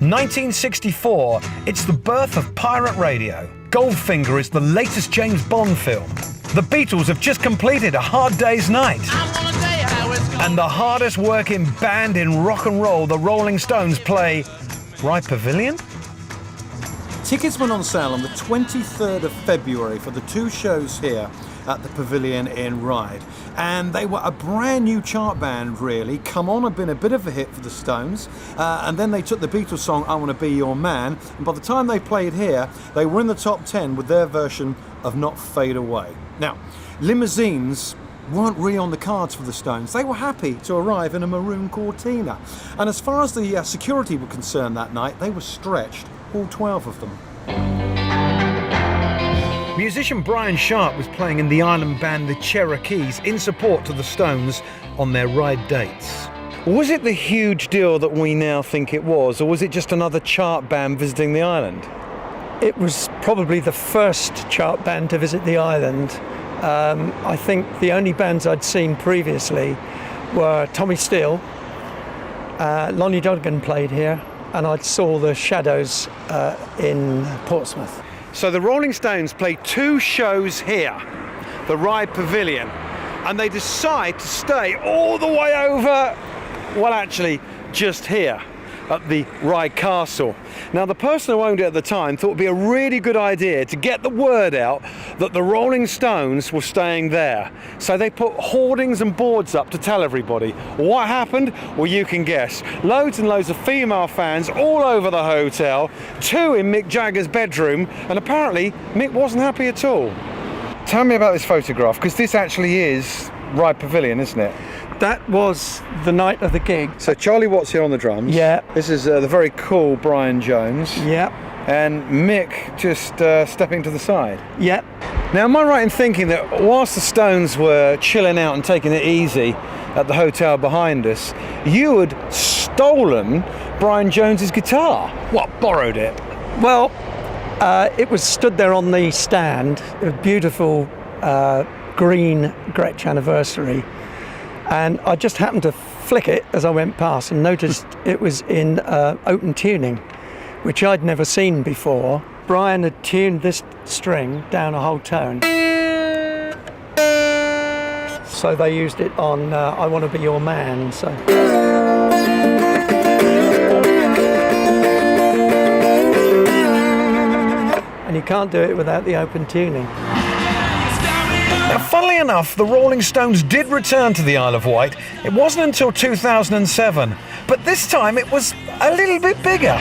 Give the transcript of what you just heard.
1964, it's the birth of pirate radio. Goldfinger is the latest James Bond film. The Beatles have just completed A Hard Day's Night. And the hardest working band in rock and roll, the Rolling Stones, play Ryde Pavilion? Tickets went on sale on the 23rd of February for the two shows here at the Pavilion in Ryde. And they were a brand new chart band, really. Come On had been a bit of a hit for the Stones. And then they took the Beatles song, I Want to Be Your Man. And by the time they played here, they were in the top 10 with their version of Not Fade Away. Now, limousines weren't really on the cards for the Stones. They were happy to arrive in a maroon Cortina. And as far as the security were concerned that night, they were stretched, all 12 of them. Musician Brian Sharp was playing in the island band The Cherokees in support to the Stones on their Ryde dates. Was it the huge deal that we now think it was, or was it just another chart band visiting the island? It was probably the first chart band to visit the island. I think the only bands I'd seen previously were Tommy Steele, Lonnie Donegan played here, and I saw the Shadows in Portsmouth. So the Rolling Stones played two shows here, the Ryde Pavilion, and they decide to stay all the way over, well actually just here at the Ryde Castle. Now the person who owned it at the time thought it would be a really good idea to get the word out that the Rolling Stones were staying there. So they put hoardings and boards up to tell everybody. What happened? Well, you can guess. Loads and loads of female fans all over the hotel, two in Mick Jagger's bedroom, and apparently Mick wasn't happy at all. Tell me about this photograph, because this actually is Ryde Pavilion, isn't it? That was the night of the gig. So Charlie Watts here on the drums. Yeah. This is the very cool Brian Jones. Yeah. And Mick just stepping to the side. Yeah. Now, am I right in thinking that whilst the Stones were chilling out and taking it easy at the hotel behind us, you had stolen Brian Jones's guitar? What, borrowed it? Well, it was stood there on the stand, a beautiful green Gretsch Anniversary. And I just happened to flick it as I went past and noticed it was in open tuning, which I'd never seen before. Brian had tuned this string down a whole tone. So they used it on I Want to Be Your Man. So. And you can't do it without the open tuning. Now, funnily enough, the Rolling Stones did return to the Isle of Wight. It wasn't until 2007, but this time it was a little bit bigger.